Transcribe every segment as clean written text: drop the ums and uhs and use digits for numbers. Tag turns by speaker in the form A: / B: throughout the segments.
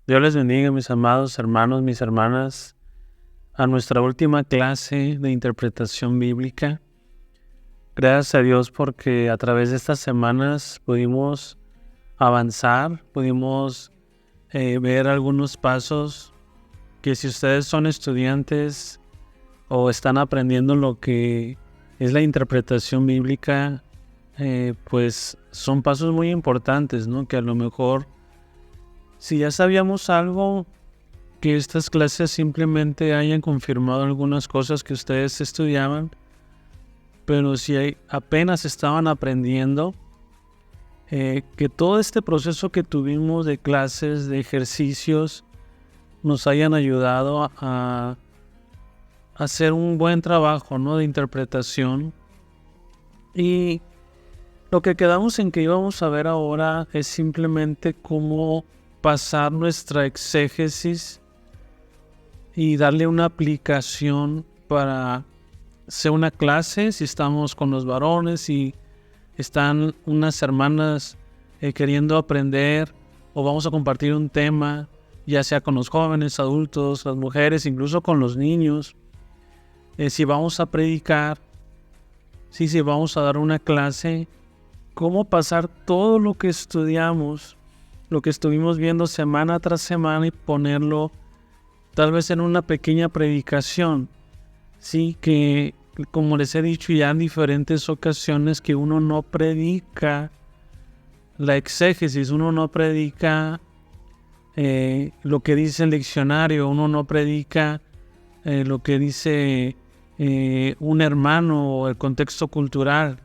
A: Dios les bendiga, mis amados hermanos, mis hermanas, a nuestra última clase de interpretación bíblica. Gracias a Dios porque a través de estas semanas pudimos avanzar, pudimos ver algunos pasos que, si ustedes son estudiantes o están aprendiendo lo que es la interpretación bíblica, pues son pasos muy importantes, ¿no? Que a lo mejor, si ya sabíamos algo, que estas clases simplemente hayan confirmado algunas cosas que ustedes estudiaban, pero si apenas estaban aprendiendo, que todo este proceso que tuvimos de clases, de ejercicios, nos hayan ayudado a hacer un buen trabajo, ¿no?, de interpretación. Y lo que quedamos en que íbamos a ver ahora es simplemente cómo pasar nuestra exégesis y darle una aplicación para hacer una clase. Si estamos con los varones y están unas hermanas queriendo aprender, o vamos a compartir un tema, ya sea con los jóvenes, adultos, las mujeres, incluso con los niños. Si vamos a predicar, si vamos a dar una clase, cómo pasar todo lo que estudiamos, lo que estuvimos viendo semana tras semana, y ponerlo tal vez en una pequeña predicación. Sí, que como les he dicho ya en diferentes ocasiones, que uno no predica la exégesis, uno no predica lo que dice el diccionario, uno no predica lo que dice un hermano o el contexto cultural,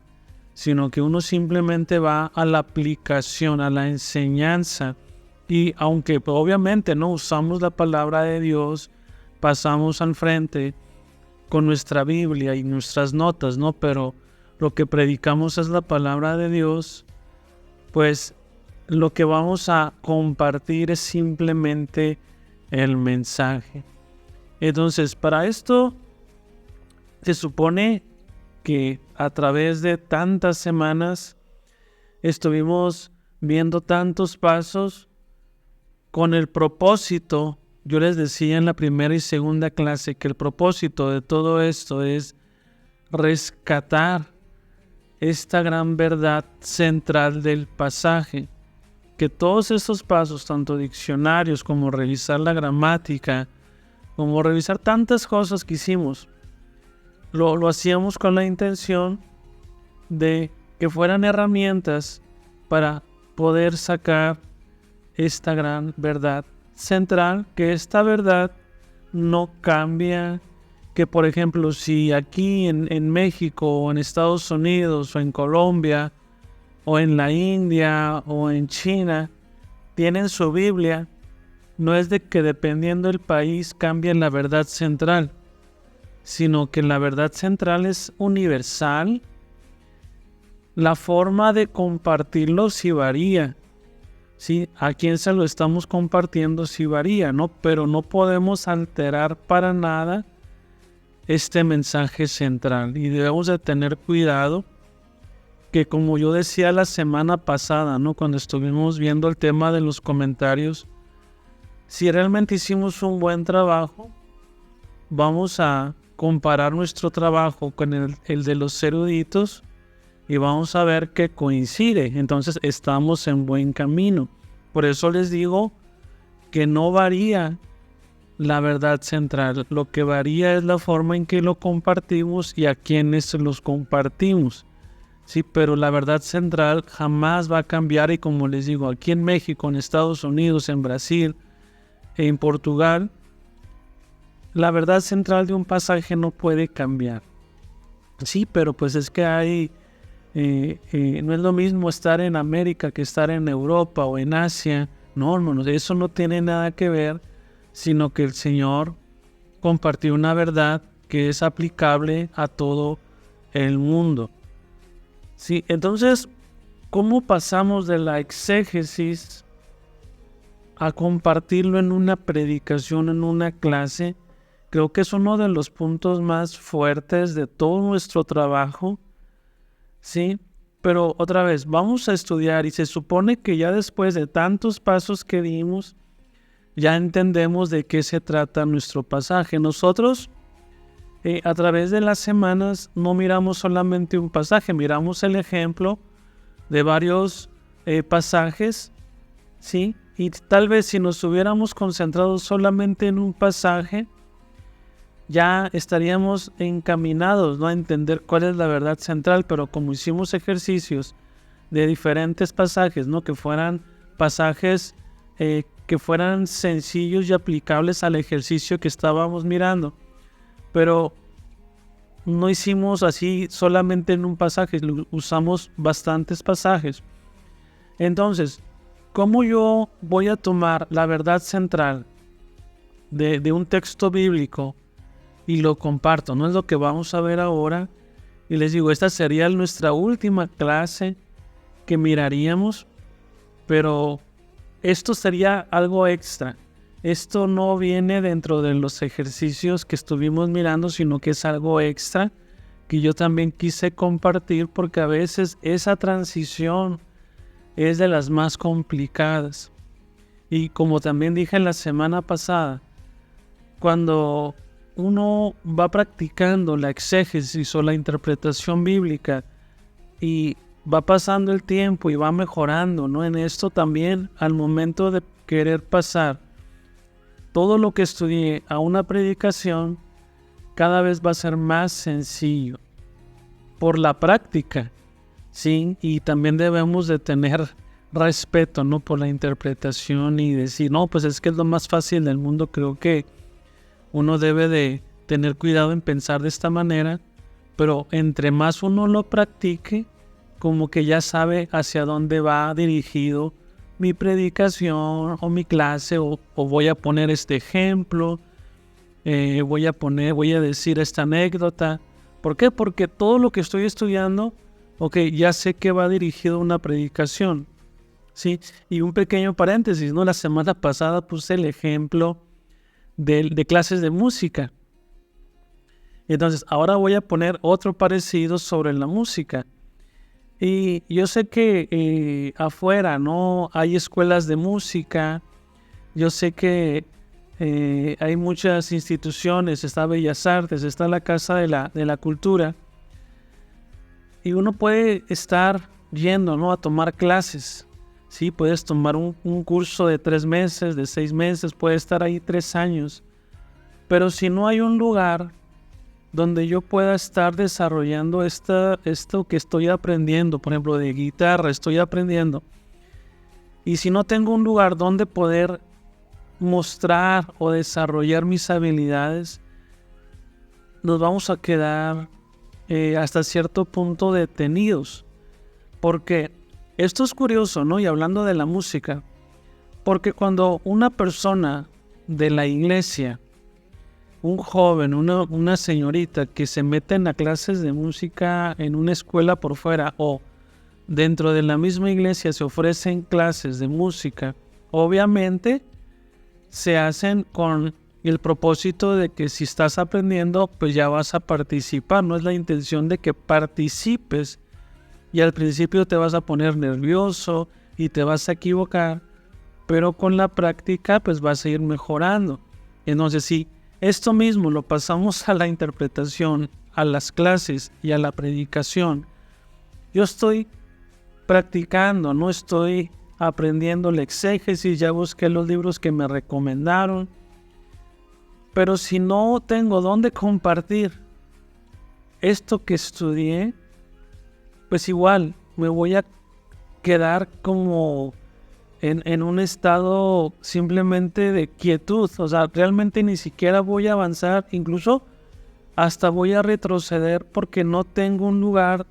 A: sino que uno simplemente va a la aplicación, a la enseñanza. Y aunque obviamente no usamos la palabra de Dios, pasamos al frente con nuestra Biblia y nuestras notas, ¿no? Pero lo que predicamos es la palabra de Dios, pues lo que vamos a compartir es simplemente el mensaje. Entonces, para esto se supone que a través de tantas semanas estuvimos viendo tantos pasos con el propósito. Yo les decía en la primera y segunda clase que el propósito de todo esto es rescatar esta gran verdad central del pasaje, que todos estos pasos, tanto diccionarios como revisar la gramática, como revisar tantas cosas que hicimos, lo hacíamos con la intención de que fueran herramientas para poder sacar esta gran verdad central, que esta verdad no cambia. Que, por ejemplo, si aquí en México o en Estados Unidos o en Colombia o en la India o en China tienen su Biblia, no es de que dependiendo del país cambie la verdad central, sino que la verdad central es universal. La forma de compartirlo sí varía, ¿sí? A quién se lo estamos compartiendo sí varía, ¿no? Pero no podemos alterar para nada este mensaje central, y debemos de tener cuidado que, como yo decía la semana pasada, ¿no?, cuando estuvimos viendo el tema de los comentarios, si realmente hicimos un buen trabajo, vamos a comparar nuestro trabajo con el de los eruditos y vamos a ver que coincide. Entonces estamos en buen camino. Por eso les digo que no varía la verdad central. Lo que varía es la forma en que lo compartimos y a quienes los compartimos. Sí, pero la verdad central jamás va a cambiar. Y como les digo, aquí en México, en Estados Unidos, en Brasil, en Portugal, la verdad central de un pasaje no puede cambiar. Sí, pero pues es que hay no es lo mismo estar en América que estar en Europa o en Asia. No, hermanos, eso no tiene nada que ver, sino que el Señor compartió una verdad que es aplicable a todo el mundo. Sí, entonces, ¿cómo pasamos de la exégesis a compartirlo en una predicación, en una clase? Creo que es uno de los puntos más fuertes de todo nuestro trabajo, ¿sí? Pero otra vez, vamos a estudiar y se supone que ya después de tantos pasos que dimos, ya entendemos de qué se trata nuestro pasaje. Nosotros, a través de las semanas, no miramos solamente un pasaje, miramos el ejemplo de varios pasajes, ¿sí? Y tal vez si nos hubiéramos concentrado solamente en un pasaje, ya estaríamos encaminados, ¿no?, a entender cuál es la verdad central, pero como hicimos ejercicios de diferentes pasajes, ¿no?, que fueran pasajes que fueran sencillos y aplicables al ejercicio que estábamos mirando, pero no hicimos así solamente en un pasaje, usamos bastantes pasajes. Entonces, ¿cómo yo voy a tomar la verdad central de un texto bíblico y lo comparto? No es lo que vamos a ver ahora. Y les digo, esta sería nuestra última clase que miraríamos, pero esto sería algo extra. Esto no viene dentro de los ejercicios que estuvimos mirando, sino que es algo extra que yo también quise compartir, porque a veces esa transición es de las más complicadas. Y como también dije la semana pasada, cuando uno va practicando la exégesis o la interpretación bíblica y va pasando el tiempo y va mejorando, ¿no?, en esto también, al momento de querer pasar todo lo que estudié a una predicación, cada vez va a ser más sencillo por la práctica, ¿sí? Y también debemos de tener respeto, ¿no?, por la interpretación y decir, no, pues es que es lo más fácil del mundo. Creo que uno debe de tener cuidado en pensar de esta manera, pero entre más uno lo practique, como que ya sabe hacia dónde va dirigido mi predicación o mi clase, o voy a poner este ejemplo, voy a decir esta anécdota. ¿Por qué? Porque todo lo que estoy estudiando, ya sé que va dirigido a una predicación, ¿sí? Y un pequeño paréntesis, ¿no? La semana pasada puse el ejemplo de clases de música. Entonces, ahora voy a poner otro parecido sobre la música. Y yo sé que afuera, ¿no?, hay escuelas de música. Yo sé que hay muchas instituciones, está Bellas Artes, está la Casa de la Cultura. Y uno puede estar yendo, ¿no?, a tomar clases. Sí, puedes tomar un curso de 3 meses, de 6 meses, puedes estar ahí 3 años. Pero si no hay un lugar donde yo pueda estar desarrollando esto que estoy aprendiendo, por ejemplo, de guitarra estoy aprendiendo, y si no tengo un lugar donde poder mostrar o desarrollar mis habilidades, nos vamos a quedar hasta cierto punto detenidos. Porque esto es curioso, ¿no? Y hablando de la música, porque cuando una persona de la iglesia, un joven, una señorita que se meten a clases de música en una escuela por fuera, o dentro de la misma iglesia se ofrecen clases de música, obviamente se hacen con el propósito de que si estás aprendiendo, pues ya vas a participar. No es la intención de que participes y al principio te vas a poner nervioso y te vas a equivocar, pero con la práctica pues vas a ir mejorando. Entonces, si esto mismo lo pasamos a la interpretación, a las clases y a la predicación, yo estoy practicando, no estoy aprendiendo la exégesis, ya busqué los libros que me recomendaron, pero si no tengo dónde compartir esto que estudié, pues igual me voy a quedar como en un estado simplemente de quietud. O sea, realmente ni siquiera voy a avanzar, incluso hasta voy a retroceder porque no tengo un lugar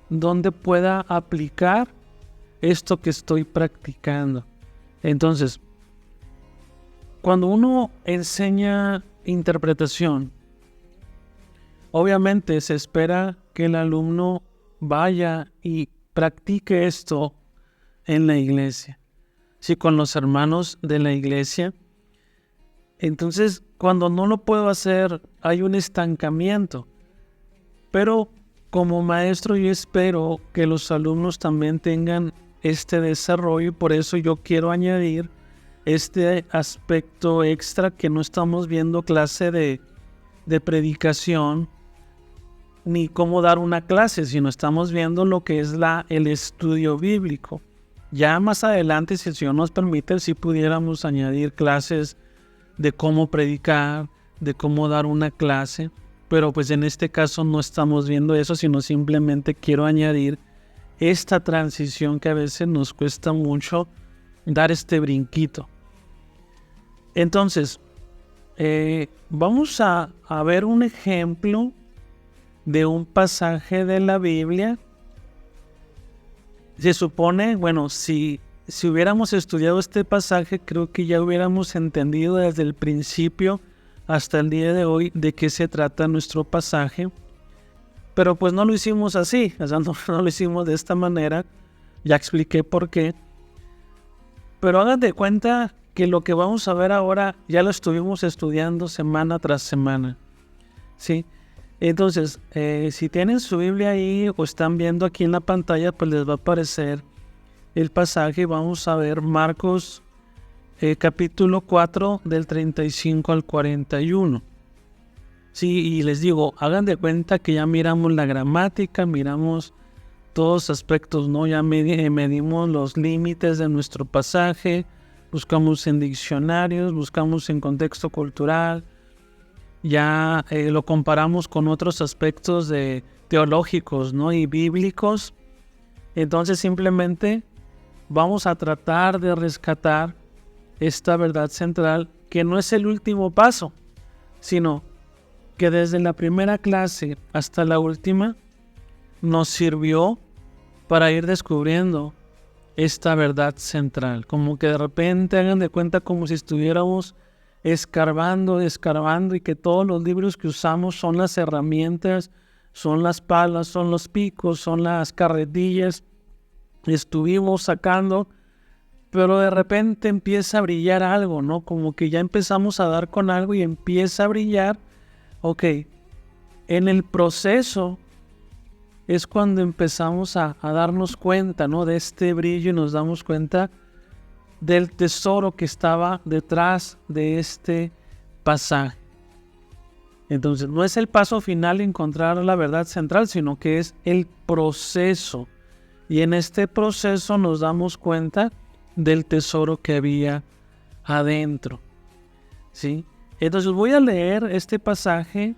A: donde pueda aplicar esto que estoy practicando. Entonces, cuando uno enseña interpretación, obviamente se espera que el alumno vaya y practique esto en la iglesia, sí, con los hermanos de la iglesia. Entonces, cuando no lo puedo hacer, hay un estancamiento. Pero como maestro yo espero que los alumnos también tengan este desarrollo y por eso yo quiero añadir este aspecto extra que no estamos viendo clase de predicación ni cómo dar una clase, sino estamos viendo lo que es el estudio bíblico. Ya más adelante, si el Señor nos permite, si pudiéramos añadir clases de cómo predicar, de cómo dar una clase, pero pues en este caso no estamos viendo eso, sino simplemente quiero añadir esta transición que a veces nos cuesta mucho dar este brinquito. Entonces, vamos a ver un ejemplo de un pasaje de la Biblia. Se supone, bueno, si hubiéramos estudiado este pasaje, creo que ya hubiéramos entendido desde el principio hasta el día de hoy de qué se trata nuestro pasaje. Pero pues no lo hicimos así, o sea, no lo hicimos de esta manera. Ya expliqué por qué. Pero hagan de cuenta que lo que vamos a ver ahora ya lo estuvimos estudiando semana tras semana, ¿sí? Entonces, si tienen su Biblia ahí o están viendo aquí en la pantalla, pues les va a aparecer el pasaje. Vamos a ver Marcos capítulo 4 del 35 al 41. Sí, y les digo, hagan de cuenta que ya miramos la gramática, miramos todos los aspectos, ¿no? Ya medimos los límites de nuestro pasaje, buscamos en diccionarios, buscamos en contexto cultural, ya lo comparamos con otros aspectos teológicos, ¿no? Y bíblicos. Entonces simplemente vamos a tratar de rescatar esta verdad central que no es el último paso, sino que desde la primera clase hasta la última nos sirvió para ir descubriendo esta verdad central. Como que de repente hagan de cuenta como si estuviéramos escarbando y que todos los libros que usamos son las herramientas, son las palas, son los picos, son las carretillas. Estuvimos sacando, pero de repente empieza a brillar algo, ¿no? Como que ya empezamos a dar con algo y empieza a brillar. Ok, en el proceso es cuando empezamos a darnos cuenta, ¿no? De este brillo y nos damos cuenta del tesoro que estaba detrás de este pasaje. Entonces, no es el paso final encontrar la verdad central, sino que es el proceso. Y en este proceso nos damos cuenta del tesoro que había adentro, ¿sí? Entonces voy a leer este pasaje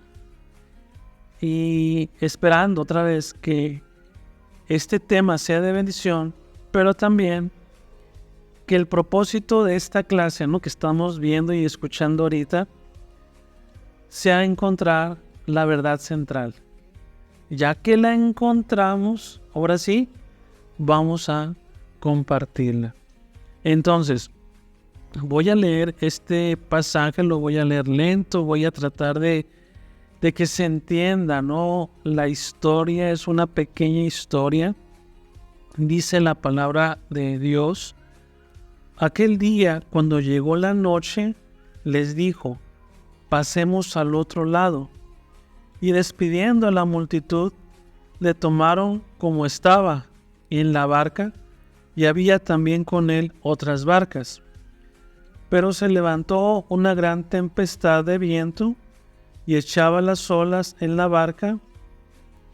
A: y esperando otra vez que este tema sea de bendición, pero también que el propósito de esta clase, ¿no? Que estamos viendo y escuchando ahorita, sea encontrar la verdad central. Ya que la encontramos, ahora sí, vamos a compartirla. Entonces, voy a leer este pasaje, lo voy a leer lento, voy a tratar de que se entienda, ¿no? La historia es una pequeña historia. Dice la palabra de Dios: aquel día, cuando llegó la noche, les dijo: pasemos al otro lado. Y despidiendo a la multitud, le tomaron como estaba en la barca, y había también con él otras barcas. Pero se levantó una gran tempestad de viento y echaba las olas en la barca,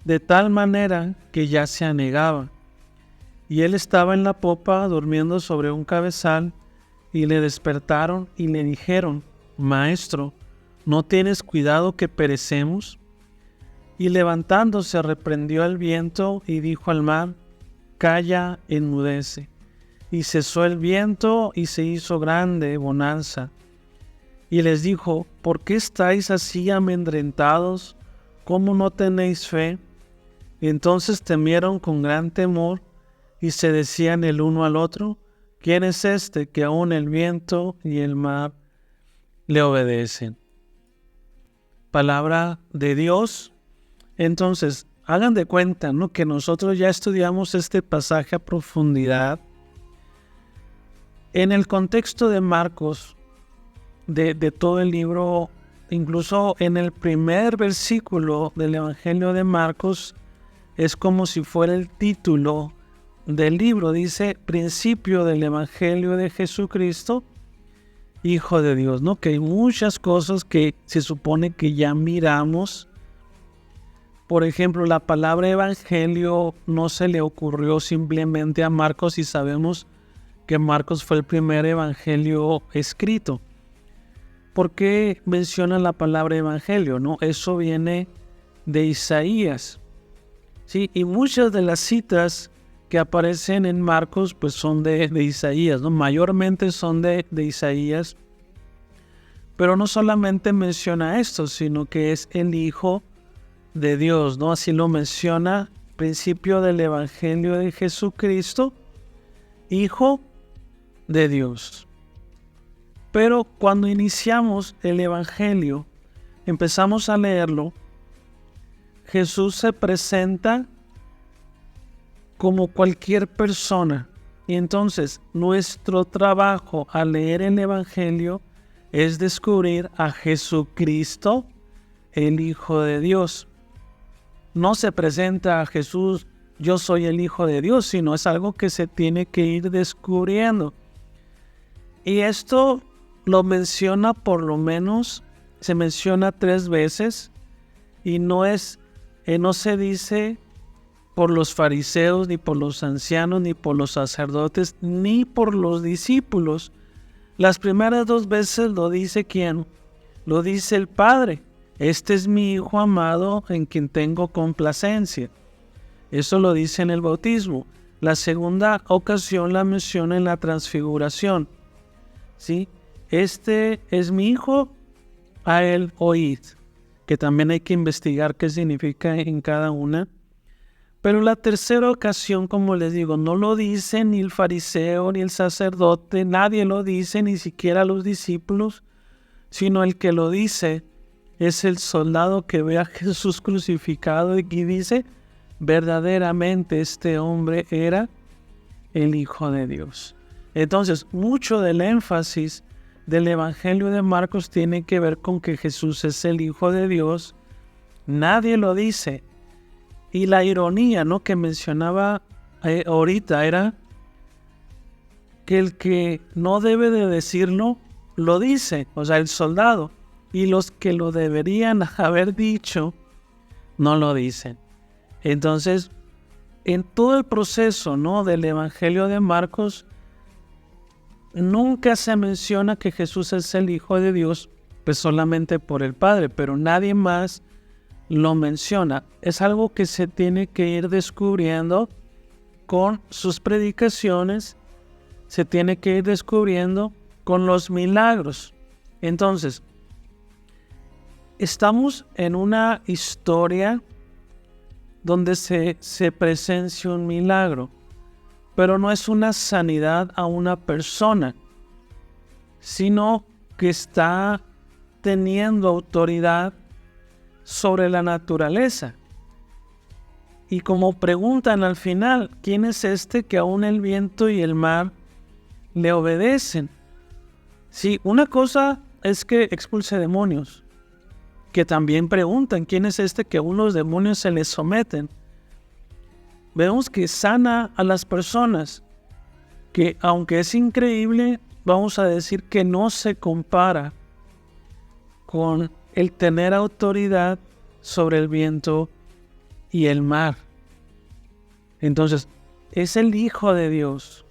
A: de tal manera que ya se anegaba. Y él estaba en la popa durmiendo sobre un cabezal, y le despertaron y le dijeron: Maestro, ¿no tienes cuidado que perecemos? Y levantándose reprendió al viento y dijo al mar: Calla, enmudece. Y cesó el viento y se hizo grande bonanza. Y les dijo: ¿por qué estáis así amedrentados? ¿Cómo no tenéis fe? Y entonces temieron con gran temor y se decían el uno al otro: ¿quién es este que aun el viento y el mar le obedecen? Palabra de Dios. Entonces, hagan de cuenta, ¿no? Que nosotros ya estudiamos este pasaje a profundidad. En el contexto de Marcos, de todo el libro, incluso en el primer versículo del Evangelio de Marcos, es como si fuera el título del libro. Dice, principio del Evangelio de Jesucristo, Hijo de Dios, ¿no? Que hay muchas cosas que se supone que ya miramos. Por ejemplo, la palabra evangelio no se le ocurrió simplemente a Marcos, y sabemos que Marcos fue el primer evangelio escrito. ¿Por qué menciona la palabra evangelio? ¿No? Eso viene de Isaías. ¿Sí? Y muchas de las citas que aparecen en Marcos pues son de Isaías, ¿no? Mayormente son de Isaías. Pero no solamente menciona esto, sino que es el Hijo de Dios, ¿no? Así lo menciona, principio del Evangelio de Jesucristo, Hijo de Dios. Pero cuando iniciamos el Evangelio, empezamos a leerlo, Jesús se presenta como cualquier persona. Y entonces nuestro trabajo al leer el Evangelio es descubrir a Jesucristo, el Hijo de Dios. No se presenta a Jesús, yo soy el Hijo de Dios, sino es algo que se tiene que ir descubriendo. Y esto lo menciona se menciona 3 veces, y no se dice por los fariseos, ni por los ancianos, ni por los sacerdotes, ni por los discípulos. Las primeras 2 veces lo dice ¿quién? Lo dice el Padre. Este es mi Hijo amado en quien tengo complacencia. Eso lo dice en el bautismo. La segunda ocasión la menciona en la transfiguración. ¿Sí? Este es mi Hijo, a él oíd. Que también hay que investigar qué significa en cada una. Pero la tercera ocasión, como les digo, no lo dice ni el fariseo ni el sacerdote, nadie lo dice, ni siquiera los discípulos, sino el que lo dice es el soldado que ve a Jesús crucificado y dice, verdaderamente este hombre era el Hijo de Dios. Entonces, mucho del énfasis del Evangelio de Marcos tiene que ver con que Jesús es el Hijo de Dios. Nadie lo dice. Y la ironía, ¿no?, que mencionaba ahorita era que el que no debe de decirlo, lo dice, o sea, el soldado. Y los que lo deberían haber dicho, no lo dicen. Entonces, en todo el proceso, ¿no?, del Evangelio de Marcos, nunca se menciona que Jesús es el Hijo de Dios, pues solamente por el Padre, pero nadie más lo menciona. Es algo que se tiene que ir descubriendo con sus predicaciones, se tiene que ir descubriendo con los milagros. Entonces, estamos en una historia donde se presencia un milagro, pero no es una sanidad a una persona, sino que está teniendo autoridad sobre la naturaleza. Y como preguntan al final, ¿quién es este que aún el viento y el mar le obedecen? Sí, una cosa es que expulse demonios, que también preguntan, ¿quién es este que aún los demonios se les someten? Vemos que sana a las personas, que aunque es increíble, vamos a decir que no se compara con el tener autoridad sobre el viento y el mar. Entonces, es el Hijo de Dios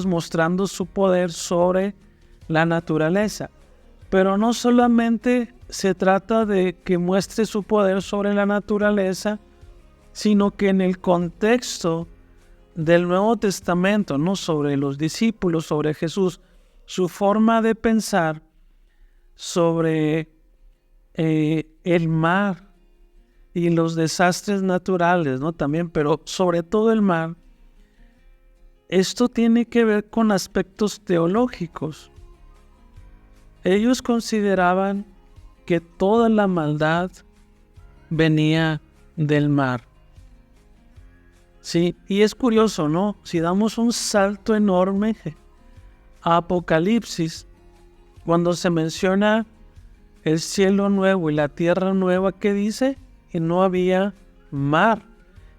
A: mostrando su poder sobre la naturaleza. Pero no solamente se trata de que muestre su poder sobre la naturaleza, sino que en el contexto del Nuevo Testamento, no sobre los discípulos, sobre Jesús, su forma de pensar sobre el mar y los desastres naturales, ¿no?, también, pero sobre todo el mar, esto tiene que ver con aspectos teológicos. Ellos consideraban que toda la maldad venía del mar. Sí, y es curioso, ¿no? Si damos un salto enorme a Apocalipsis, cuando se menciona el cielo nuevo y la tierra nueva, ¿qué dice? Que no había mar.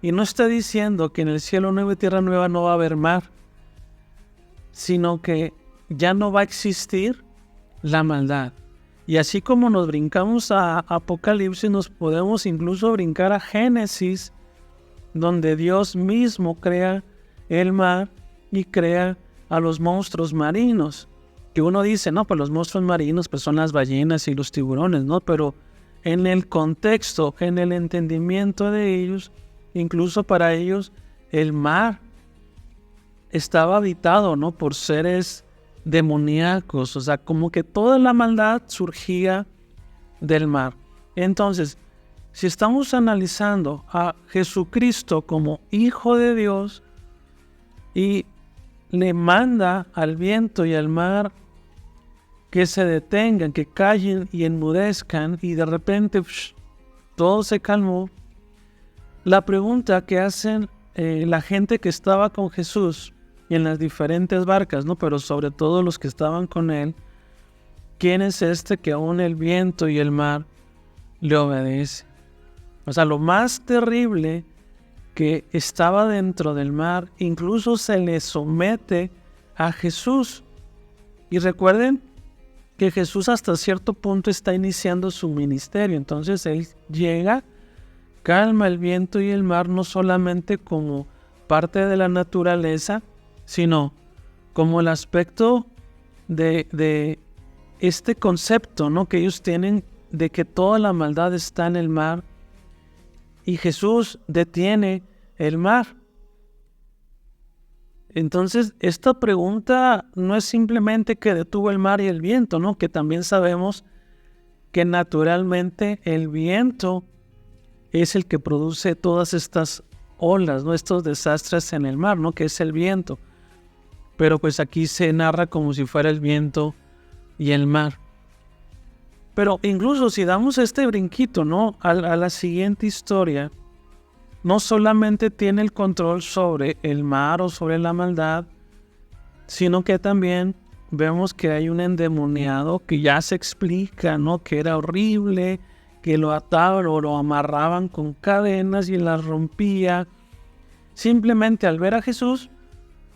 A: Y no está diciendo que en el cielo nuevo y tierra nueva no va a haber mar, sino que ya no va a existir la maldad. Y así como nos brincamos a Apocalipsis, nos podemos incluso brincar a Génesis, donde Dios mismo crea el mar y crea a los monstruos marinos. Que uno dice, no, pues los monstruos marinos pues son las ballenas y los tiburones, ¿no? Pero en el contexto, en el entendimiento de ellos, incluso para ellos, el mar estaba habitado, ¿no?, por seres demoníacos. O sea, como que toda la maldad surgía del mar. Entonces, si estamos analizando a Jesucristo como Hijo de Dios y le manda al viento y al mar que se detengan, que callen y enmudezcan, y de repente todo se calmó, la pregunta que hacen la gente que estaba con Jesús en las diferentes barcas, ¿no?, pero sobre todo los que estaban con él, ¿quién es este que aún el viento y el mar le obedece? O sea, lo más terrible que estaba dentro del mar, incluso se le somete a Jesús. Y recuerden que Jesús hasta cierto punto está iniciando su ministerio. Entonces él llega, calma el viento y el mar, no solamente como parte de la naturaleza, sino como el aspecto de este concepto, ¿no?, que ellos tienen de que toda la maldad está en el mar, y Jesús detiene el mar. Entonces, esta pregunta no es simplemente que detuvo el mar y el viento, ¿no?, que también sabemos que naturalmente el viento es el que produce todas estas olas, ¿no?, estos desastres en el mar, ¿no?, que es el viento. Pero pues aquí se narra como si fuera el viento y el mar. Pero incluso si damos este brinquito, ¿no?, a la siguiente historia, no solamente tiene el control sobre el mar o sobre la maldad, sino que también vemos que hay un endemoniado que ya se explica, ¿no?, que era horrible, que lo ataban o lo amarraban con cadenas y las rompía. Simplemente al ver a Jesús,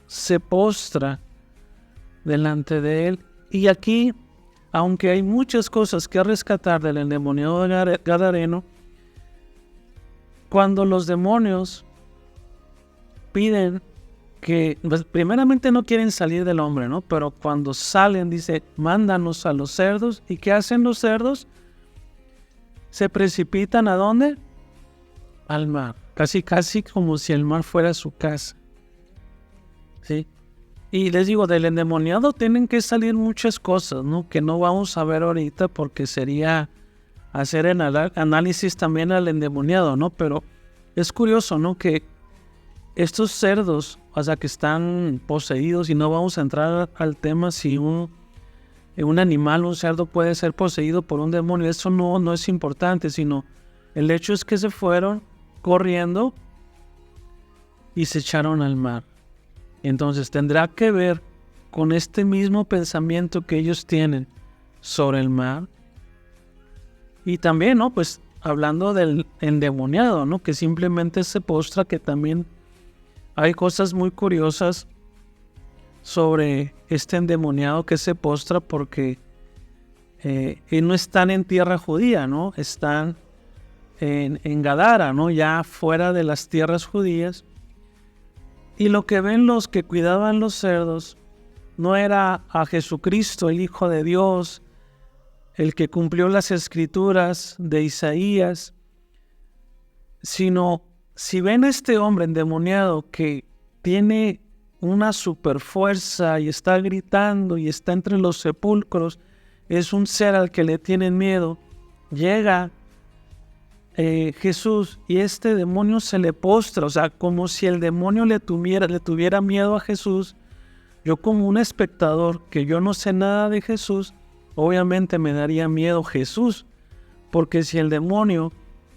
A: se postra delante de él. Y aquí, aunque hay muchas cosas que rescatar del endemoniado gadareno, cuando los demonios piden que, pues, primeramente no quieren salir del hombre, ¿no?, pero cuando salen dice, mándanos a los cerdos. ¿Y qué hacen los cerdos? Se precipitan ¿a dónde? Al mar, casi como si el mar fuera su casa, ¿sí? Y les digo, del endemoniado tienen que salir muchas cosas, ¿no?, que no vamos a ver ahorita porque sería hacer análisis también al endemoniado, ¿no? Pero es curioso, ¿no?, que estos cerdos, o sea, que están poseídos, y no vamos a entrar al tema si un animal, un cerdo puede ser poseído por un demonio, eso no es importante, sino el hecho es que se fueron corriendo y se echaron al mar. Entonces tendrá que ver con este mismo pensamiento que ellos tienen sobre el mar. Y también, ¿no?, pues hablando del endemoniado, ¿no?, que simplemente se postra, que también hay cosas muy curiosas sobre este endemoniado que se postra, porque no están en tierra judía, ¿no?, están en Gadara, ¿no?, ya fuera de las tierras judías. Y lo que ven los que cuidaban los cerdos no era a Jesucristo, el Hijo de Dios, el que cumplió las escrituras de Isaías, sino si ven a este hombre endemoniado que tiene una super fuerza y está gritando y está entre los sepulcros, es un ser al que le tienen miedo, llega Jesús y este demonio se le postra, o sea, como si el demonio le tuviera miedo a Jesús. Yo, como un espectador que yo no sé nada de Jesús, obviamente me daría miedo Jesús, porque si el demonio,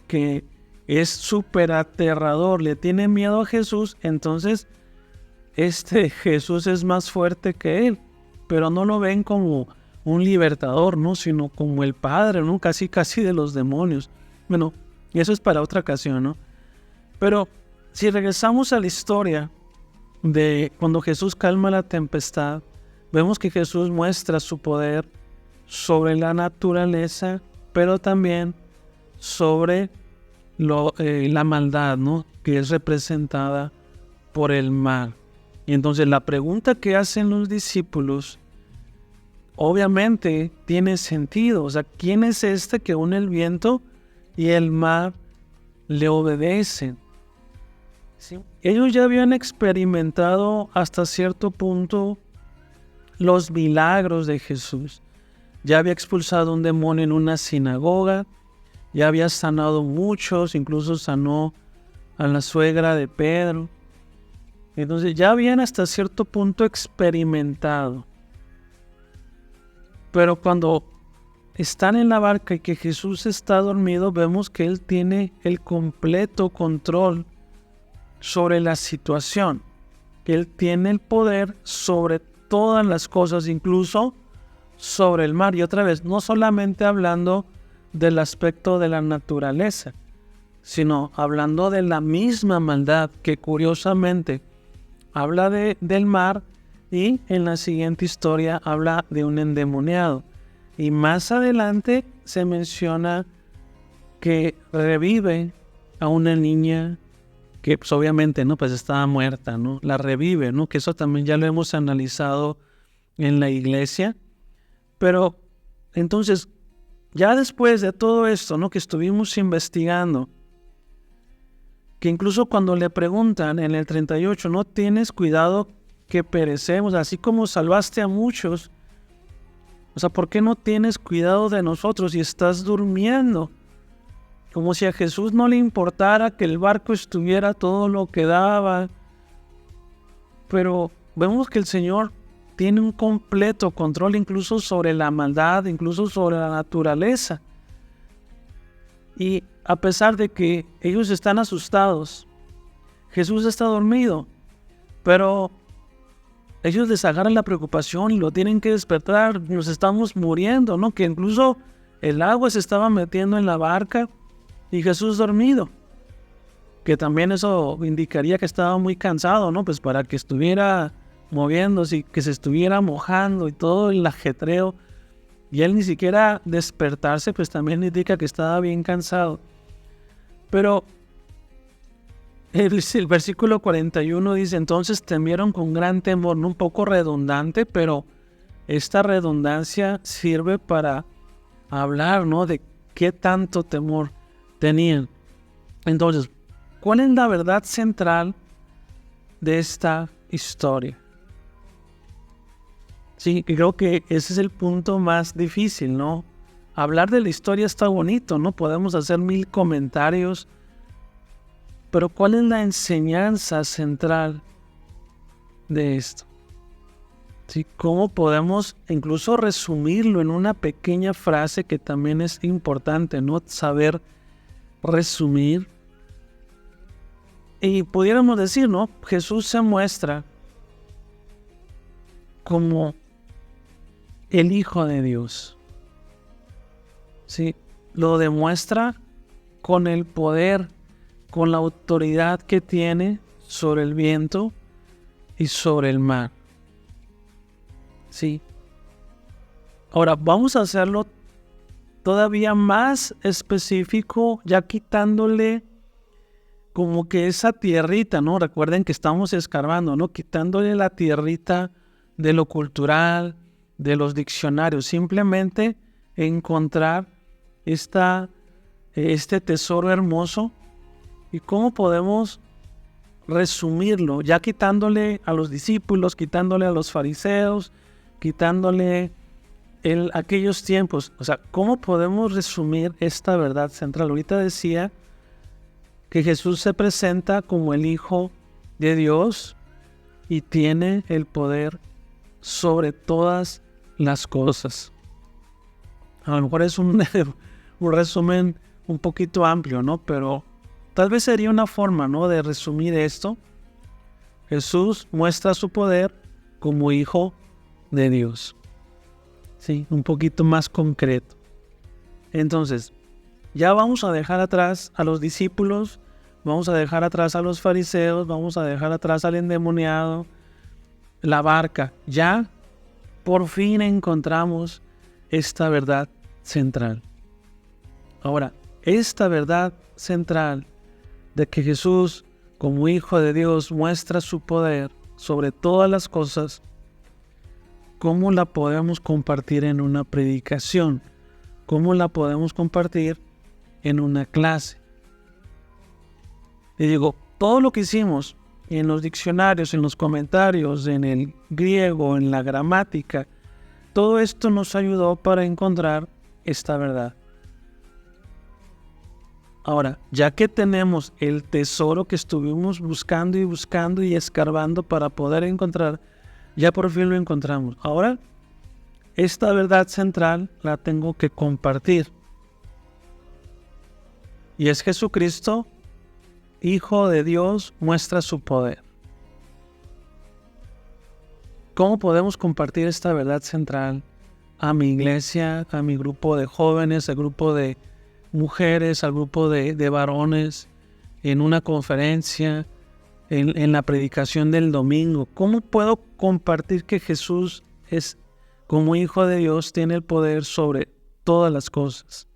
A: que es súper aterrador, le tiene miedo a Jesús, entonces Jesús es más fuerte que él. Pero no lo ven como un libertador, ¿no?, sino como el padre, ¿no?, casi de los demonios. Bueno, y eso es para otra ocasión, ¿no? Pero si regresamos a la historia de cuando Jesús calma la tempestad, vemos que Jesús muestra su poder sobre la naturaleza, pero también sobre la maldad, ¿no?, que es representada por el mar. Y entonces la pregunta que hacen los discípulos obviamente tiene sentido. O sea, ¿quién es este que une el viento y el mar le obedecen? ¿Sí? Ellos ya habían experimentado hasta cierto punto los milagros de Jesús. Ya había expulsado un demonio en una sinagoga, ya había sanado muchos, incluso sanó a la suegra de Pedro. Entonces ya habían hasta cierto punto experimentado. Pero cuando están en la barca y que Jesús está dormido, vemos que Él tiene el completo control sobre la situación. Que Él tiene el poder sobre todas las cosas, incluso sobre el mar. Y otra vez, no solamente hablando del aspecto de la naturaleza, sino hablando de la misma maldad que curiosamente habla del mar, y en la siguiente historia habla de un endemoniado. Y más adelante se menciona que revive a una niña que pues, obviamente no, pues estaba muerta, ¿no? La revive, ¿no? Que eso también ya lo hemos analizado en la iglesia. Pero entonces, ya después de todo esto, ¿no?, que estuvimos investigando, que incluso cuando le preguntan en el 38, ¿no tienes cuidado que perecemos, así como salvaste a muchos? O sea, ¿por qué no tienes cuidado de nosotros y estás durmiendo? Como si a Jesús no le importara que el barco estuviera todo lo que daba. Pero vemos que el Señor tiene un completo control incluso sobre la maldad, incluso sobre la naturaleza. Y a pesar de que ellos están asustados, Jesús está dormido, pero ellos les agarran la preocupación y lo tienen que despertar. Nos estamos muriendo, ¿no? Que incluso el agua se estaba metiendo en la barca y Jesús dormido. Que también eso indicaría que estaba muy cansado, ¿no? Pues para que estuviera moviéndose y que se estuviera mojando y todo el ajetreo, y él ni siquiera despertarse, pues también indica que estaba bien cansado. Pero el versículo 41 dice: entonces temieron con gran temor, ¿no? Un poco redundante, pero esta redundancia sirve para hablar, ¿no?, de qué tanto temor tenían. Entonces, ¿cuál es la verdad central de esta historia? Sí, creo que ese es el punto más difícil, ¿no? Hablar de la historia está bonito, ¿no? Podemos hacer 1000 comentarios, pero ¿cuál es la enseñanza central de esto? ¿Sí? ¿Cómo podemos incluso resumirlo en una pequeña frase, que también es importante, ¿no? Saber resumir. Y pudiéramos decir, ¿no? Jesús se muestra como el Hijo de Dios. ¿Sí? Lo demuestra con el poder, con la autoridad que tiene sobre el viento y sobre el mar. ¿Sí? Ahora vamos a hacerlo todavía más específico, ya quitándole como que esa tierrita, ¿no? Recuerden que estamos escarbando, ¿no? Quitándole la tierrita de lo cultural, de los diccionarios. Simplemente encontrar este tesoro hermoso. ¿Y cómo podemos resumirlo? Ya quitándole a los discípulos, quitándole a los fariseos, quitándole aquellos tiempos. O sea, ¿cómo podemos resumir esta verdad central? Ahorita decía que Jesús se presenta como el Hijo de Dios y tiene el poder sobre todas las cosas. A lo mejor es un resumen un poquito amplio, ¿no? Pero tal vez sería una forma, ¿no?, de resumir esto. Jesús muestra su poder como Hijo de Dios. Sí, un poquito más concreto. Entonces, ya vamos a dejar atrás a los discípulos, vamos a dejar atrás a los fariseos, vamos a dejar atrás al endemoniado, la barca. Ya por fin encontramos esta verdad central. Ahora, esta verdad central de que Jesús, como Hijo de Dios, muestra su poder sobre todas las cosas, ¿cómo la podemos compartir en una predicación? ¿Cómo la podemos compartir en una clase? Y digo, todo lo que hicimos en los diccionarios, en los comentarios, en el griego, en la gramática, todo esto nos ayudó para encontrar esta verdad. Ahora, ya que tenemos el tesoro que estuvimos buscando y escarbando para poder encontrar, ya por fin lo encontramos. Ahora, esta verdad central la tengo que compartir. Y es Jesucristo, Hijo de Dios, muestra su poder. ¿Cómo podemos compartir esta verdad central a mi iglesia, a mi grupo de jóvenes, al grupo de mujeres, al grupo de varones, en una conferencia, en la predicación del domingo? ¿Cómo puedo compartir que Jesús es, como Hijo de Dios, tiene el poder sobre todas las cosas?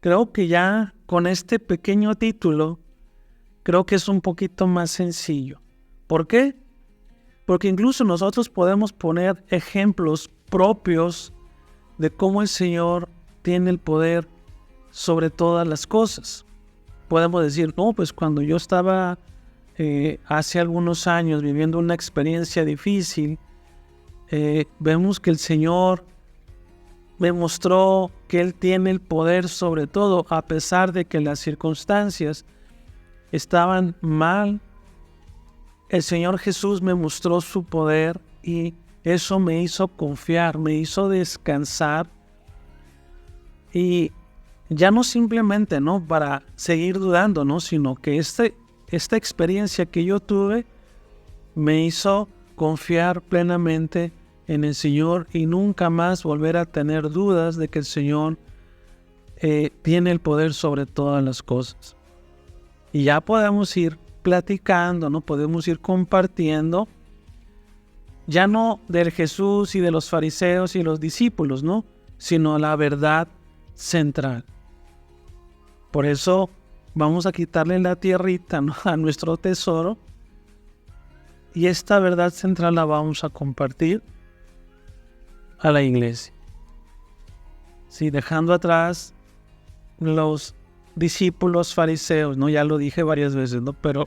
A: Creo que ya con este pequeño título, creo que es un poquito más sencillo. ¿Por qué? Porque incluso nosotros podemos poner ejemplos propios de cómo el Señor tiene el poder sobre todas las cosas. Podemos decir, no, pues cuando yo estaba hace algunos años viviendo una experiencia difícil, vemos que el Señor me mostró que Él tiene el poder sobre todo, a pesar de que las circunstancias estaban mal. El Señor Jesús me mostró su poder y eso me hizo confiar, me hizo descansar. Y ya no simplemente, ¿no?, para seguir dudando, ¿no?, sino que esta experiencia que yo tuve me hizo confiar plenamente en el Señor y nunca más volver a tener dudas de que el Señor tiene el poder sobre todas las cosas. Y ya podemos ir platicando, ¿no? Podemos ir compartiendo, ya no del Jesús y de los fariseos y los discípulos, ¿no?, sino la verdad central. Por eso vamos a quitarle la tierrita, ¿no?, a nuestro tesoro, y esta verdad central la vamos a compartir a la iglesia. Sí, dejando atrás los discípulos fariseos, ¿no? Ya lo dije varias veces, ¿no? Pero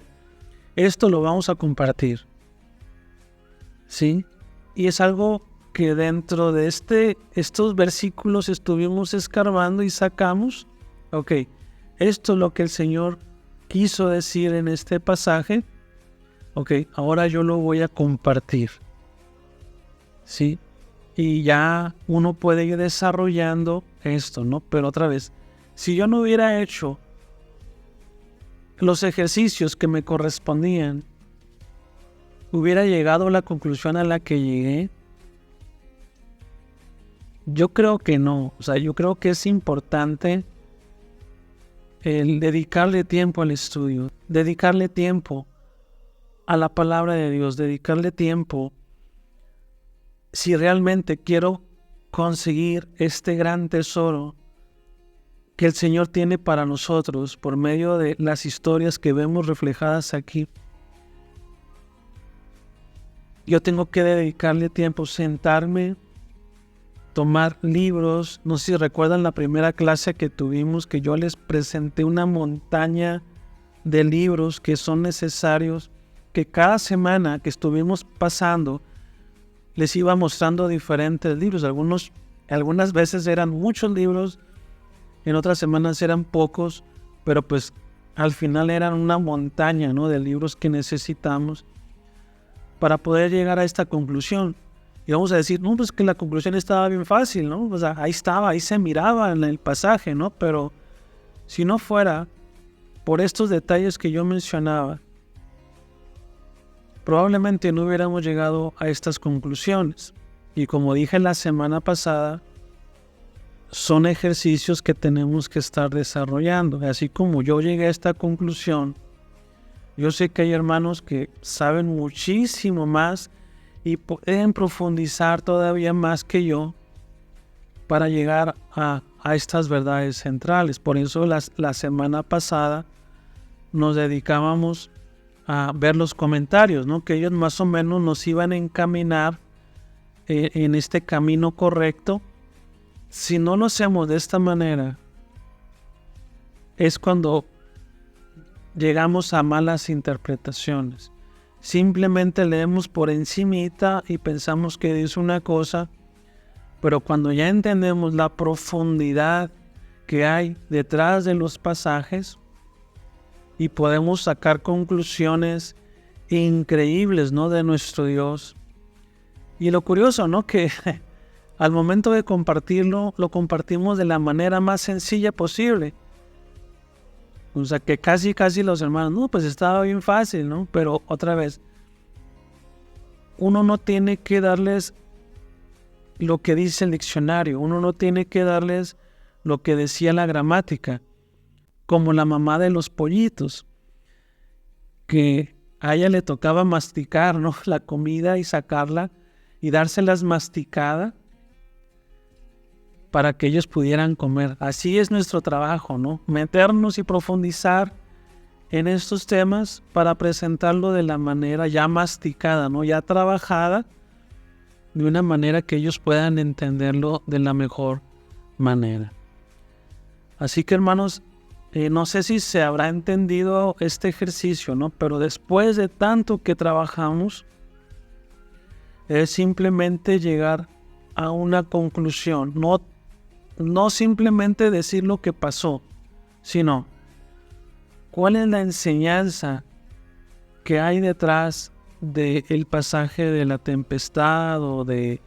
A: esto lo vamos a compartir. ¿Sí? Y es algo que dentro de estos versículos estuvimos escarbando y sacamos. Ok, esto es lo que el Señor quiso decir en este pasaje. Ok, ahora yo lo voy a compartir. ¿Sí? Y ya uno puede ir desarrollando esto, ¿no? Pero otra vez, si yo no hubiera hecho los ejercicios que me correspondían, hubiera llegado a la conclusión a la que llegué. Yo creo que no. O sea, yo creo que es importante el dedicarle tiempo al estudio, dedicarle tiempo a la palabra de Dios, dedicarle tiempo si realmente quiero conseguir este gran tesoro que el Señor tiene para nosotros por medio de las historias que vemos reflejadas aquí. Yo tengo que dedicarle tiempo, sentarme, tomar libros. No sé si recuerdan la primera clase que tuvimos, que yo les presenté una montaña de libros que son necesarios, que cada semana que estuvimos pasando les iba mostrando diferentes libros. Algunas veces eran muchos libros, en otras semanas eran pocos, pero pues al final eran una montaña, ¿no?, de libros que necesitamos para poder llegar a esta conclusión. Y vamos a decir, no, pues que la conclusión estaba bien fácil, ¿no? O sea, ahí estaba, ahí se miraba en el pasaje, ¿no? Pero si no fuera por estos detalles que yo mencionaba, probablemente no hubiéramos llegado a estas conclusiones. Y como dije la semana pasada, son ejercicios que tenemos que estar desarrollando. Así como yo llegué a esta conclusión, yo sé que hay hermanos que saben muchísimo más y pueden profundizar todavía más que yo para llegar a estas verdades centrales. Por eso la semana pasada nos dedicábamos a ver los comentarios, ¿no? Que ellos más o menos nos iban a encaminar en este camino correcto. Si no lo hacemos de esta manera, es cuando llegamos a malas interpretaciones. Simplemente leemos por encimita y pensamos que dice una cosa, pero cuando ya entendemos la profundidad que hay detrás de los pasajes y podemos sacar conclusiones increíbles, ¿no?, de nuestro Dios. Y lo curioso, ¿no?, que al momento de compartirlo, lo compartimos de la manera más sencilla posible. O sea, que casi los hermanos, no, pues estaba bien fácil, ¿no? Pero otra vez, uno no tiene que darles lo que dice el diccionario, uno no tiene que darles lo que decía la gramática, como la mamá de los pollitos, que a ella le tocaba masticar, ¿no?, la comida y sacarla y dárselas masticada para que ellos pudieran comer. Así es nuestro trabajo, ¿no? Meternos y profundizar en estos temas para presentarlo de la manera ya masticada, ¿no?, ya trabajada, de una manera que ellos puedan entenderlo de la mejor manera. Así que, hermanos, no sé si se habrá entendido este ejercicio, ¿no? Pero después de tanto que trabajamos, es simplemente llegar a una conclusión, no simplemente decir lo que pasó, sino cuál es la enseñanza que hay detrás del pasaje de la tempestad o de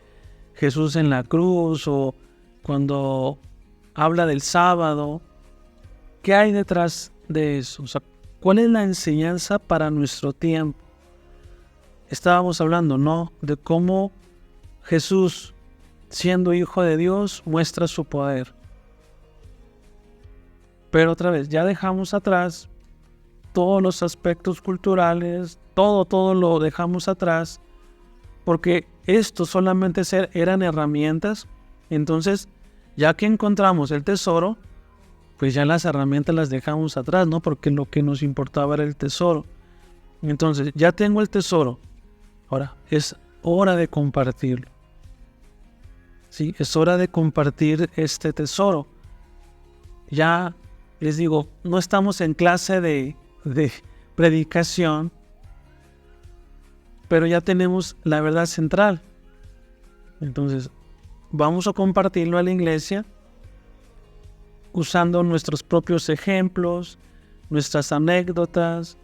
A: Jesús en la cruz o cuando habla del sábado. ¿Qué hay detrás de eso? O sea, ¿cuál es la enseñanza para nuestro tiempo? Estábamos hablando, ¿no?, de cómo Jesús, siendo hijo de Dios, muestra su poder. Pero otra vez, ya dejamos atrás todos los aspectos culturales, todo lo dejamos atrás, porque estos solamente eran herramientas. Entonces, ya que encontramos el tesoro, pues ya las herramientas las dejamos atrás, ¿no? Porque lo que nos importaba era el tesoro. Entonces, ya tengo el tesoro. Ahora, es hora de compartirlo. Sí, es hora de compartir este tesoro. Ya les digo, no estamos en clase de predicación, pero ya tenemos la verdad central. Entonces, vamos a compartirlo a la iglesia usando nuestros propios ejemplos, nuestras anécdotas.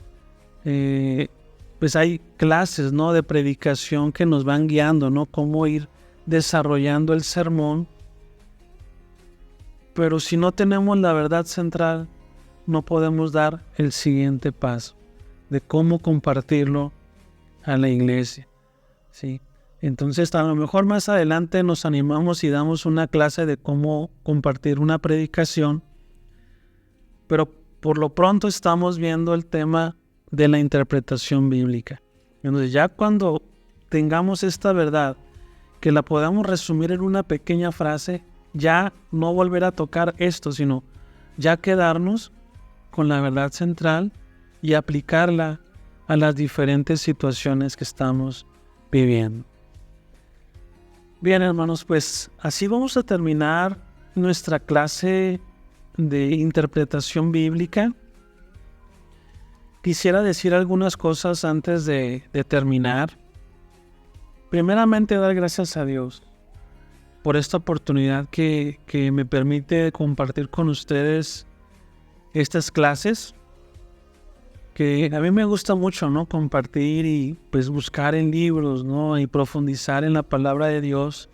A: Pues hay clases, ¿no?, de predicación que nos van guiando, ¿no?, cómo ir desarrollando el sermón. Pero si no tenemos la verdad central, no podemos dar el siguiente paso de cómo compartirlo a la iglesia, ¿sí? Entonces, a lo mejor más adelante nos animamos y damos una clase de cómo compartir una predicación, pero por lo pronto estamos viendo el tema de la interpretación bíblica. Entonces, ya cuando tengamos esta verdad, que la podamos resumir en una pequeña frase, ya no volver a tocar esto, sino ya quedarnos con la verdad central y aplicarla a las diferentes situaciones que estamos viviendo. Bien, hermanos, pues así vamos a terminar nuestra clase de interpretación bíblica. Quisiera decir algunas cosas antes de terminar. Primeramente, dar gracias a Dios por esta oportunidad que me permite compartir con ustedes estas clases, que a mí me gusta mucho, ¿no?, compartir y pues buscar en libros, ¿no?, y profundizar en la palabra de Dios,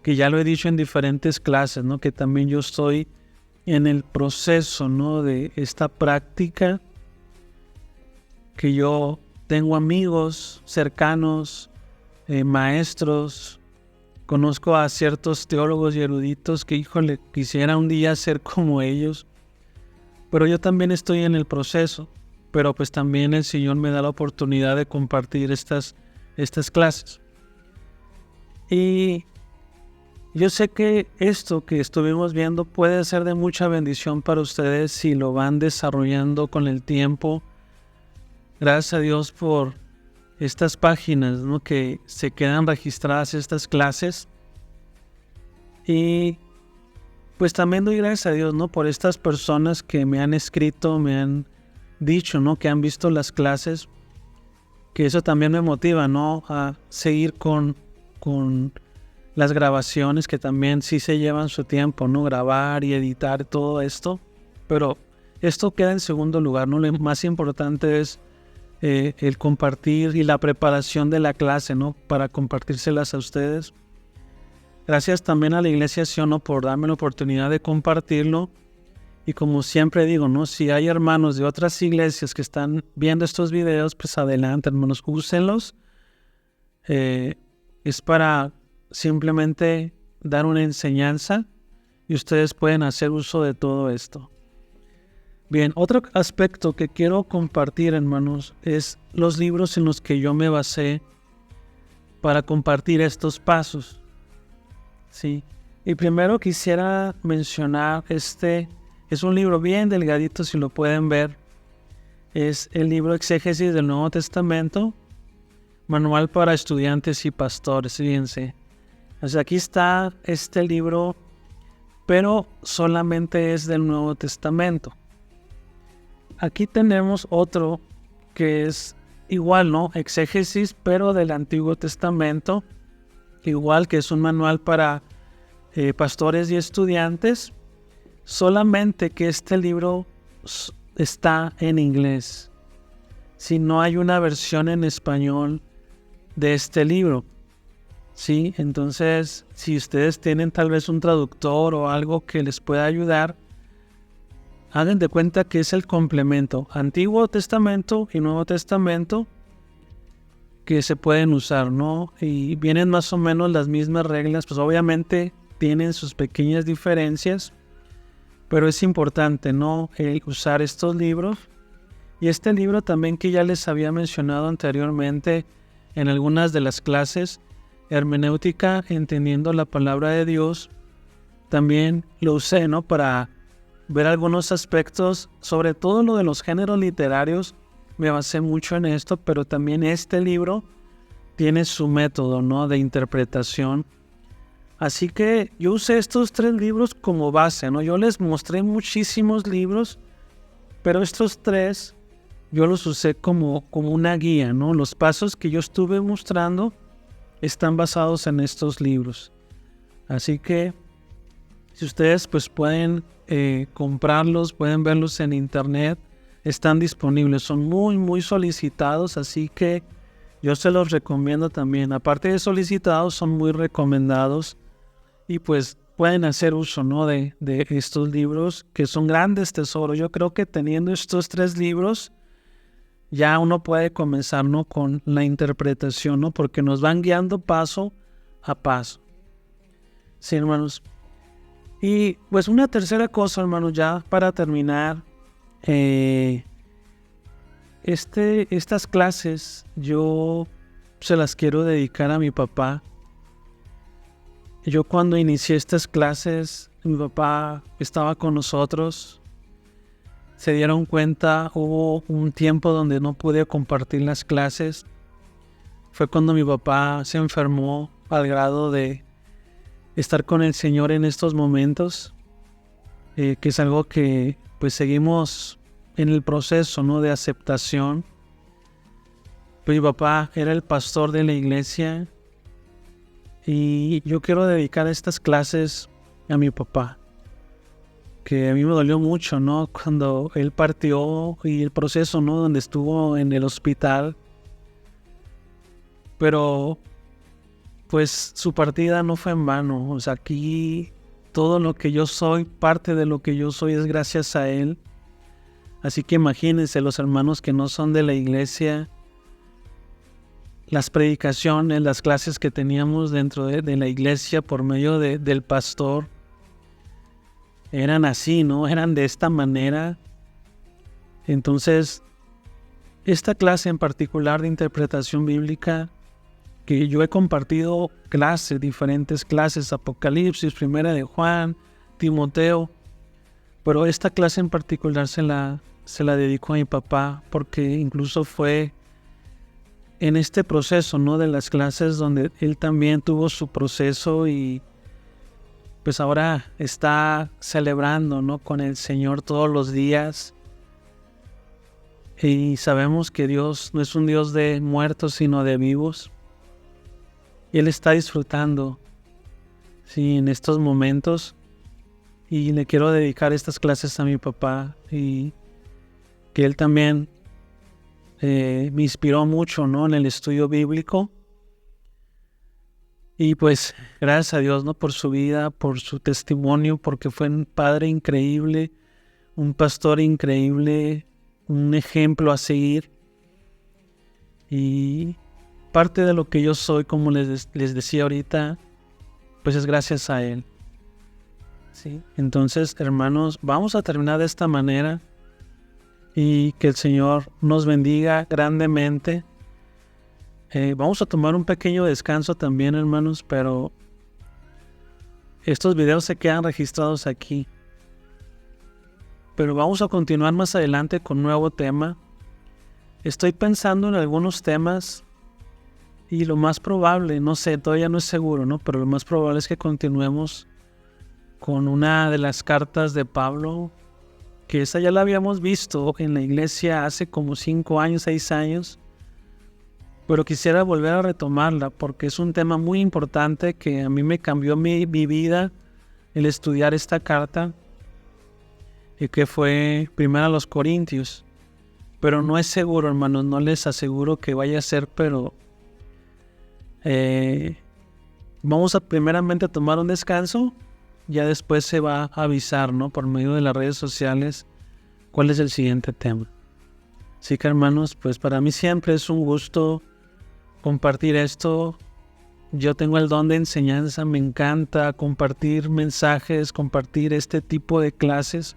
A: que ya lo he dicho en diferentes clases, ¿no?, que también yo estoy en el proceso, ¿no?, de esta práctica, que yo tengo amigos cercanos, maestros, Conozco a ciertos teólogos y eruditos que, híjole, quisiera un día ser como ellos. Pero yo también estoy en el proceso. Pero pues también el Señor me da la oportunidad de compartir estas clases. Y yo sé que esto que estuvimos viendo puede ser de mucha bendición para ustedes si lo van desarrollando con el tiempo. Gracias a Dios por estas páginas, ¿no?, que se quedan registradas estas clases. Y pues también doy gracias a Dios, ¿no?, por estas personas que me han escrito, me han dicho, ¿no?, que han visto las clases, que eso también me motiva, ¿no?, a seguir con las grabaciones, que también sí se llevan su tiempo, ¿no?, grabar y editar todo esto, pero esto queda en segundo lugar, ¿no? Lo más importante es el compartir y la preparación de la clase, ¿no?, para compartírselas a ustedes. Gracias también a la Iglesia Sion, ¿no?, por darme la oportunidad de compartirlo. Y como siempre digo, ¿no?, si hay hermanos de otras iglesias que están viendo estos videos, pues adelante, hermanos, úsenlos. Es para simplemente dar una enseñanza y ustedes pueden hacer uso de todo esto. Bien, otro aspecto que quiero compartir, hermanos, es los libros en los que yo me basé para compartir estos pasos. Sí. Y primero quisiera mencionar es un libro bien delgadito, si lo pueden ver. Es el libro Exégesis del Nuevo Testamento, Manual para Estudiantes y Pastores. Fíjense. O sea, aquí está este libro, pero solamente es del Nuevo Testamento. Aquí tenemos otro que es igual, ¿no? Exégesis, pero del Antiguo Testamento. Igual, que es un manual para pastores y estudiantes. Solamente que este libro está en inglés. Si no hay una versión en español de este libro. Sí, entonces si ustedes tienen tal vez un traductor o algo que les pueda ayudar, hagan de cuenta que es el complemento Antiguo Testamento y Nuevo Testamento que se pueden usar, ¿no? Y vienen más o menos las mismas reglas, pues obviamente tienen sus pequeñas diferencias, pero es importante, ¿no?, usar estos libros. Y este libro también, que ya les había mencionado anteriormente en algunas de las clases, Hermenéutica, entendiendo la palabra de Dios, también lo usé, ¿no?, para ver algunos aspectos, sobre todo lo de los géneros literarios. Me basé mucho en esto, pero también este libro tiene su método, ¿no?, de interpretación. Así que yo usé estos 3 libros como base, ¿no? Yo les mostré muchísimos libros, pero estos 3 yo los usé como una guía, ¿no? Los pasos que yo estuve mostrando están basados en estos libros. Así que si ustedes pues pueden comprarlos, pueden verlos en internet, están disponibles, son muy muy solicitados, así que yo se los recomiendo también. Aparte de solicitados, son muy recomendados y pues pueden hacer uso, ¿no?, de estos libros, que son grandes tesoros. Yo creo que teniendo estos 3 libros ya uno puede comenzar, ¿no?, con la interpretación, ¿no?, porque nos van guiando paso a paso. Sí, hermanos. Y pues una tercera cosa, hermanos, ya para terminar, estas clases yo se las quiero dedicar a mi papá. Yo cuando inicié estas clases, mi papá estaba con nosotros. Se dieron cuenta, hubo un tiempo donde no pude compartir las clases. Fue cuando mi papá se enfermó al grado de estar con el Señor en estos momentos, que es algo que pues seguimos en el proceso, ¿no?, de aceptación. Pues mi papá era el pastor de la iglesia y yo quiero dedicar estas clases a mi papá, que a mí me dolió mucho, ¿no?, cuando él partió y el proceso, ¿no?, donde estuvo en el hospital. Pero pues su partida no fue en vano. O sea, aquí todo lo que yo soy, parte de lo que yo soy, es gracias a él. Así que imagínense los hermanos que no son de la iglesia, las predicaciones, las clases que teníamos dentro de la iglesia por medio del pastor eran así, ¿no? Eran de esta manera. Entonces, esta clase en particular de interpretación bíblica, que yo he compartido diferentes clases, Apocalipsis, Primera de Juan, Timoteo, pero esta clase en particular se la dedico a mi papá, porque incluso fue en este proceso, ¿no?, de las clases donde él también tuvo su proceso y pues ahora está celebrando, ¿no?, con el Señor todos los días. Y sabemos que Dios no es un Dios de muertos, sino de vivos. Y Él está disfrutando, sí, en estos momentos. Y le quiero dedicar estas clases a mi papá y que él también me inspiró mucho, ¿no?, en el estudio bíblico. Y pues gracias a Dios, ¿no?, por su vida, por su testimonio, porque fue un padre increíble, un pastor increíble, un ejemplo a seguir. Y parte de lo que yo soy, como les decía ahorita, pues es gracias a él. ¿Sí? Entonces, hermanos, vamos a terminar de esta manera y que el Señor nos bendiga grandemente. Vamos a tomar un pequeño descanso también, hermanos, pero estos videos se quedan registrados aquí. Pero vamos a continuar más adelante con un nuevo tema. Estoy pensando en algunos temas y lo más probable, no sé, todavía no es seguro, ¿no?, pero lo más probable es que continuemos con una de las cartas de Pablo, que esa ya la habíamos visto en la iglesia hace como 5 años, 6 años, pero quisiera volver a retomarla porque es un tema muy importante que a mí me cambió mi vida el estudiar esta carta, y que fue primero a los Corintios, pero no es seguro, hermanos, no les aseguro que vaya a ser, pero vamos a primeramente tomar un descanso. Ya después se va a avisar, ¿no?, por medio de las redes sociales cuál es el siguiente tema. Así que, hermanos, pues para mí siempre es un gusto compartir esto. Yo tengo el don de enseñanza, me encanta compartir mensajes, compartir este tipo de clases.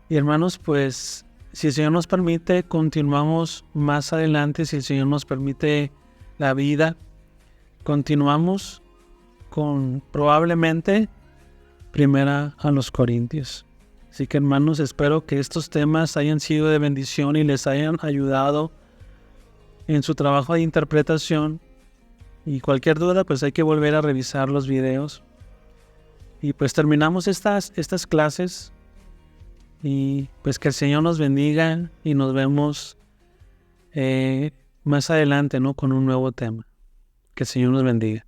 A: Y hermanos, pues si el Señor nos permite, continuamos más adelante. Si el Señor nos permite la vida, continuamos con probablemente primera a los Corintios. Así que, hermanos, espero que estos temas hayan sido de bendición y les hayan ayudado en su trabajo de interpretación. Y cualquier duda, pues hay que volver a revisar los videos. Y pues terminamos estas clases. Y pues que el Señor nos bendiga y nos vemos más adelante, ¿no?, con un nuevo tema. Que el Señor nos bendiga.